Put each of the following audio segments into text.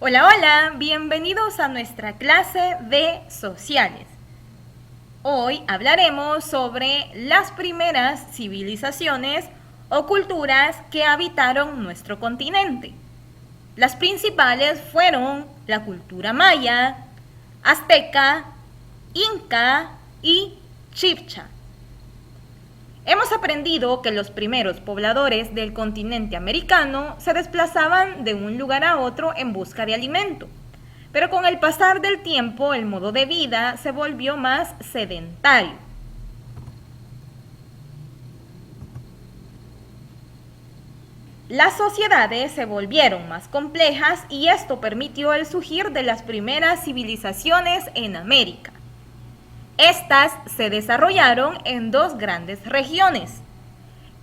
Hola, hola, bienvenidos a nuestra clase de sociales. Hoy hablaremos sobre las primeras civilizaciones o culturas que habitaron nuestro continente. Las principales fueron la cultura maya, azteca, inca y chibcha. Hemos aprendido que los primeros pobladores del continente americano se desplazaban de un lugar a otro en busca de alimento, pero con el pasar del tiempo el modo de vida se volvió más sedentario. Las sociedades se volvieron más complejas y esto permitió el surgir de las primeras civilizaciones en América. Estas se desarrollaron en dos grandes regiones: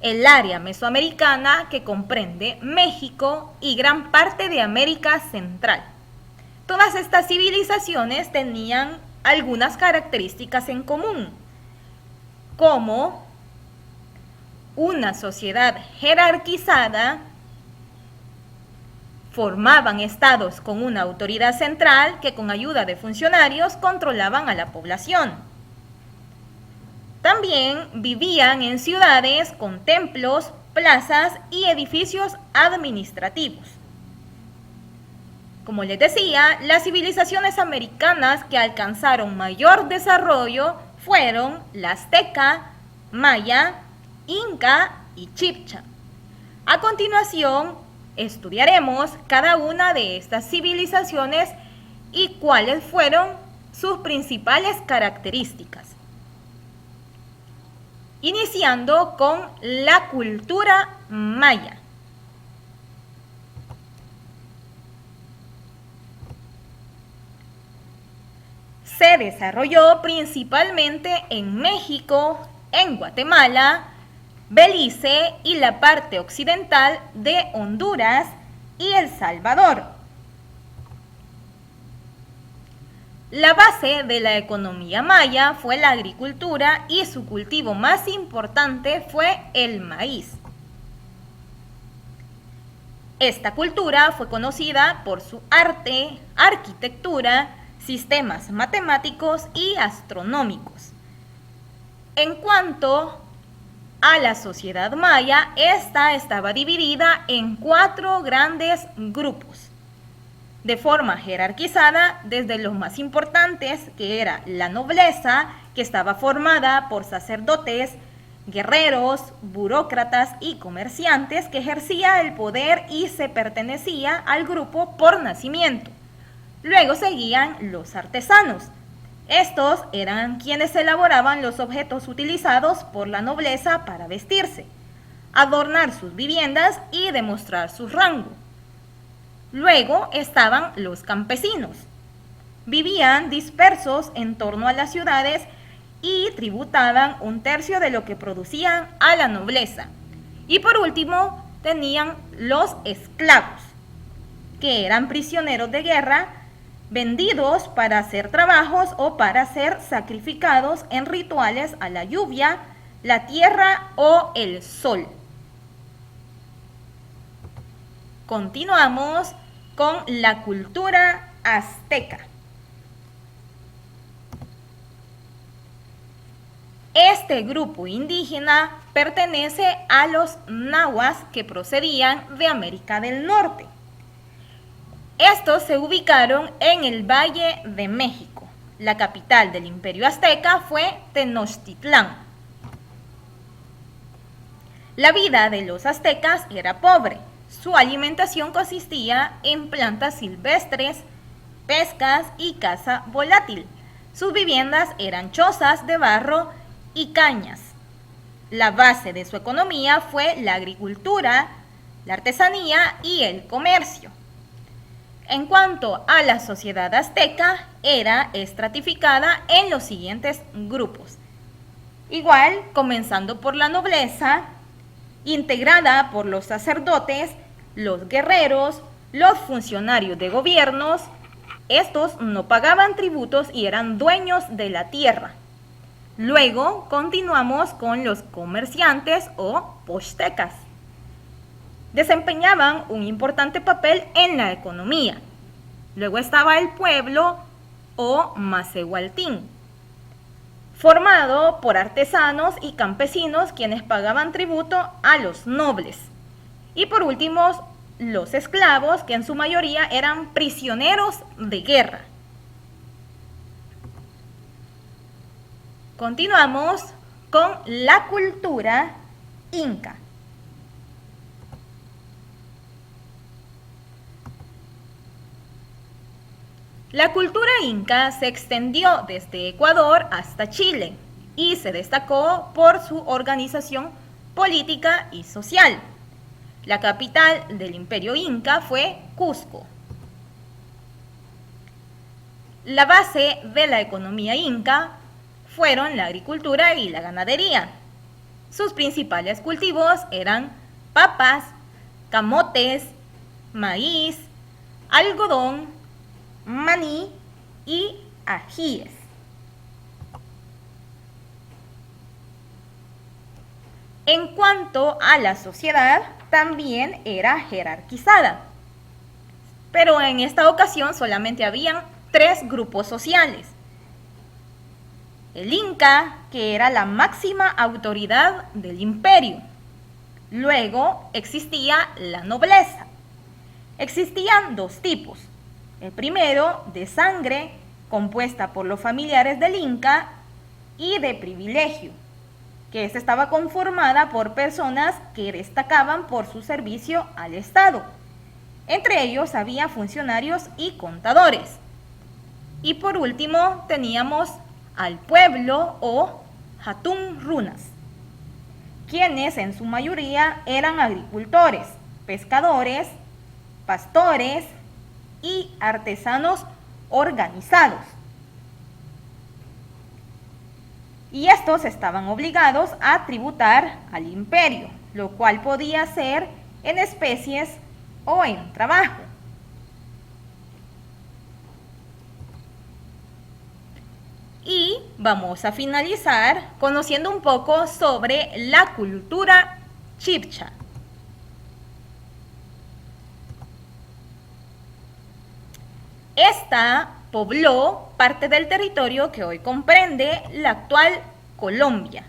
el área mesoamericana, que comprende México, y gran parte de América Central. Todas estas civilizaciones tenían algunas características en común, como una sociedad jerarquizada, formaban estados con una autoridad central que con ayuda de funcionarios controlaban a la población. También vivían en ciudades con templos, plazas y edificios administrativos. Como les decía, las civilizaciones americanas que alcanzaron mayor desarrollo fueron la azteca, maya, inca y chibcha. A continuación, estudiaremos cada una de estas civilizaciones y cuáles fueron sus principales características. Iniciando con la cultura maya. Se desarrolló principalmente en México, en Guatemala, Belice y la parte occidental de Honduras y El Salvador. La base de la economía maya fue la agricultura y su cultivo más importante fue el maíz. Esta cultura fue conocida por su arte, arquitectura, sistemas matemáticos y astronómicos. En cuanto a la sociedad maya, esta estaba dividida en 4 grandes grupos, de forma jerarquizada, desde los más importantes, que era la nobleza, que estaba formada por sacerdotes, guerreros, burócratas y comerciantes, que ejercía el poder y se pertenecía al grupo por nacimiento. Luego seguían los artesanos. Estos eran quienes elaboraban los objetos utilizados por la nobleza para vestirse, adornar sus viviendas y demostrar su rango. Luego estaban los campesinos. Vivían dispersos en torno a las ciudades y tributaban 1/3 de lo que producían a la nobleza. Y por último, tenían los esclavos, que eran prisioneros de guerra, vendidos para hacer trabajos o para ser sacrificados en rituales a la lluvia, la tierra o el sol. Continuamos con la cultura azteca. Este grupo indígena pertenece a los nahuas que procedían de América del Norte. Estos se ubicaron en el Valle de México. La capital del Imperio Azteca fue Tenochtitlán. La vida de los aztecas era pobre. Su alimentación consistía en plantas silvestres, pescas y caza volátil. Sus viviendas eran chozas de barro y cañas. La base de su economía fue la agricultura, la artesanía y el comercio. En cuanto a la sociedad azteca, era estratificada en los siguientes grupos. Igual, comenzando por la nobleza, integrada por los sacerdotes, los guerreros, los funcionarios de gobiernos. Estos no pagaban tributos y eran dueños de la tierra. Luego continuamos con los comerciantes o pochtecas. Desempeñaban un importante papel en la economía. Luego estaba el pueblo o Macehualtín, formado por artesanos y campesinos quienes pagaban tributo a los nobles. Y por último, los esclavos, que en su mayoría eran prisioneros de guerra. Continuamos con la cultura inca. La cultura inca se extendió desde Ecuador hasta Chile y se destacó por su organización política y social. La capital del imperio inca fue Cusco. La base de la economía inca fueron la agricultura y la ganadería. Sus principales cultivos eran papas, camotes, maíz, algodón, maní y ajíes. En cuanto a la sociedad, también era jerarquizada, pero en esta ocasión solamente habían 3 grupos sociales. El Inca, que era la máxima autoridad del imperio. Luego existía la nobleza. Existían 2 tipos. El primero, de sangre, compuesta por los familiares del Inca, y de privilegio, que esta estaba conformada por personas que destacaban por su servicio al Estado. Entre ellos había funcionarios y contadores. Y por último teníamos al pueblo o Hatun Runas, quienes en su mayoría eran agricultores, pescadores, pastores y artesanos organizados. Y estos estaban obligados a tributar al imperio, lo cual podía ser en especies o en trabajo. Y vamos a finalizar conociendo un poco sobre la cultura chibcha. Esta pobló parte del territorio que hoy comprende la actual Colombia.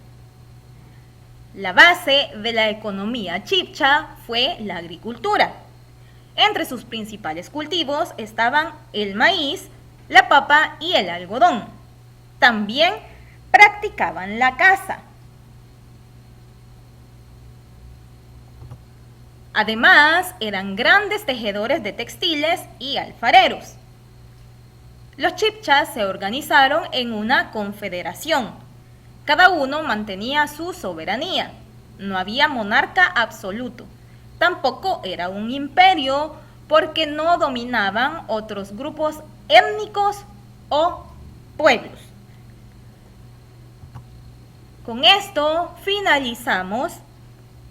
La base de la economía chibcha fue la agricultura. Entre sus principales cultivos estaban el maíz, la papa y el algodón. También practicaban la caza. Además, eran grandes tejedores de textiles y alfareros. Los chibchas se organizaron en una confederación. Cada uno mantenía su soberanía. No había monarca absoluto. Tampoco era un imperio porque no dominaban otros grupos étnicos o pueblos. Con esto finalizamos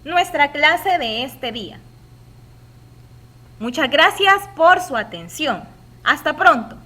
nuestra clase de este día. Muchas gracias por su atención. Hasta pronto.